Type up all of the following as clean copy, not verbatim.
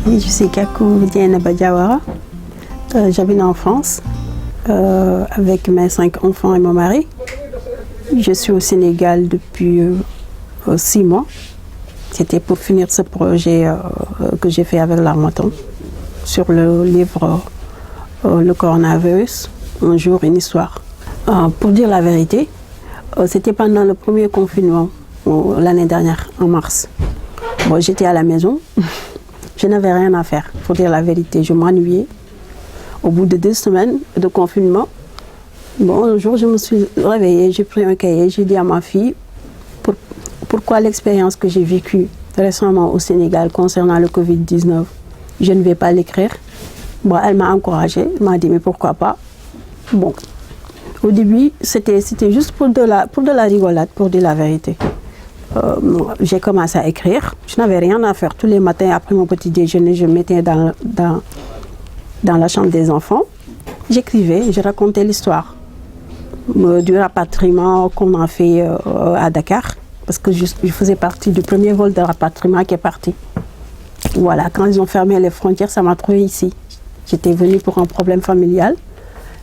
Je suis Kakou Diana Badiawara. J'habite en France avec mes 5 enfants et mon mari. Je suis au Sénégal depuis 6 mois. C'était pour finir ce projet que j'ai fait avec l'Harmattan sur le livre Le coronavirus, un jour, une histoire. Pour dire la vérité, c'était pendant le premier confinement l'année dernière, en mars. Bon, j'étais à la maison, je n'avais rien à faire, pour dire la vérité, je m'ennuyais. Au bout de 2 semaines de confinement, bon, un jour je me suis réveillée, j'ai pris un cahier, j'ai dit à ma fille pourquoi l'expérience que j'ai vécue récemment au Sénégal concernant le Covid-19, je ne vais pas l'écrire. Bon, elle m'a encouragée, elle m'a dit mais pourquoi pas. Bon, au début c'était juste pour de la rigolade, pour dire la vérité. J'ai commencé à écrire, je n'avais rien à faire. Tous les matins après mon petit déjeuner, je me mettais dans la chambre des enfants. J'écrivais, je racontais l'histoire du rapatriement qu'on a fait à Dakar, parce que je faisais partie du premier vol de rapatriement qui est parti. Voilà, quand ils ont fermé les frontières, ça m'a trouvé ici. J'étais venue pour un problème familial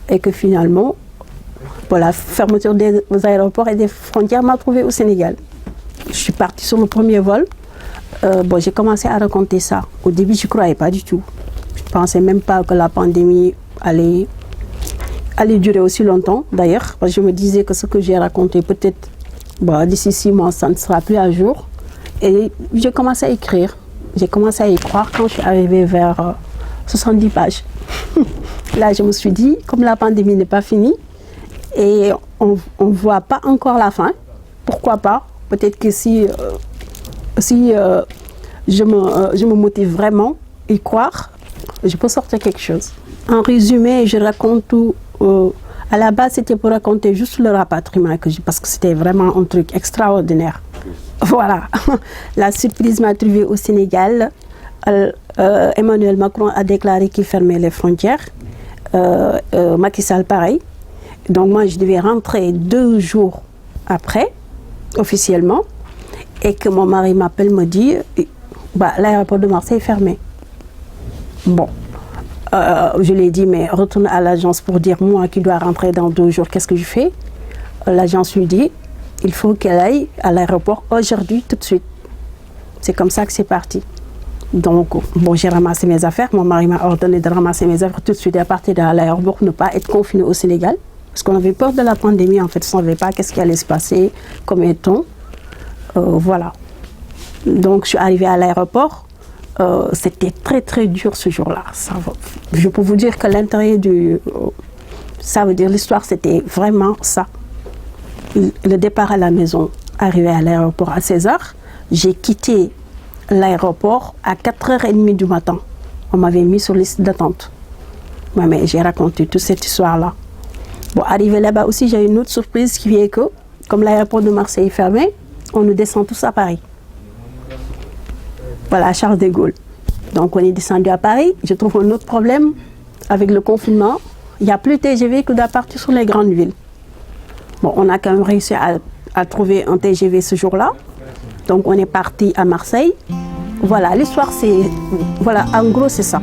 et que finalement, pour la fermeture des aéroports et des frontières m'a trouvé au Sénégal. Je suis partie sur le premier vol. Bon, j'ai commencé à raconter ça. Au début, je ne croyais pas du tout. Je ne pensais même pas que la pandémie allait durer aussi longtemps, d'ailleurs. Parce que je me disais que ce que j'ai raconté, peut-être d'ici 6 mois, ça ne sera plus à jour. Et j'ai commencé à écrire. J'ai commencé à y croire quand je suis arrivée vers 70 pages. Là, je me suis dit, comme la pandémie n'est pas finie et on ne voit pas encore la fin, pourquoi pas? Peut-être que si je me motive vraiment à y croire, je peux sortir quelque chose. En résumé, je raconte tout. À la base, c'était pour raconter juste le rapatriement, parce que c'était vraiment un truc extraordinaire. Voilà. La surprise m'a trouvée au Sénégal. Emmanuel Macron a déclaré qu'il fermait les frontières. Macky Sall, pareil. Donc moi, je devais rentrer 2 jours après, officiellement, et que mon mari m'appelle, me dit l'aéroport de Marseille est fermé. Bon, je lui ai dit, mais retourne à l'agence pour dire, moi qui dois rentrer dans 2 jours, qu'est-ce que je fais? L'agence lui dit, il faut qu'elle aille à l'aéroport aujourd'hui, tout de suite. C'est comme ça que c'est parti. Donc, bon, j'ai ramassé mes affaires. Mon mari m'a ordonné de ramasser mes affaires tout de suite à partir de l'aéroport pour ne pas être confiné au Sénégal. Parce qu'on avait peur de la pandémie, en fait, on ne savait pas qu'est-ce qui allait se passer, combien de temps. Voilà. Donc, je suis arrivée à l'aéroport. C'était très, très dur ce jour-là. Je peux vous dire que l'intérieur ça veut dire l'histoire, c'était vraiment ça. Le départ à la maison, arrivé à l'aéroport à 16h, j'ai quitté l'aéroport à 4h30 du matin. On m'avait mis sur liste d'attente. Mais j'ai raconté toute cette histoire-là. Bon, arrivé là-bas aussi, j'ai une autre surprise qui est que, comme l'aéroport de Marseille est fermé, on nous descend tous à Paris. Voilà, à Charles de Gaulle. Donc on est descendu à Paris. Je trouve un autre problème avec le confinement. Il n'y a plus de TGV que doit partir sur les grandes villes. Bon, on a quand même réussi à trouver un TGV ce jour-là. Donc on est parti à Marseille. Voilà, l'histoire c'est... Voilà, en gros c'est ça.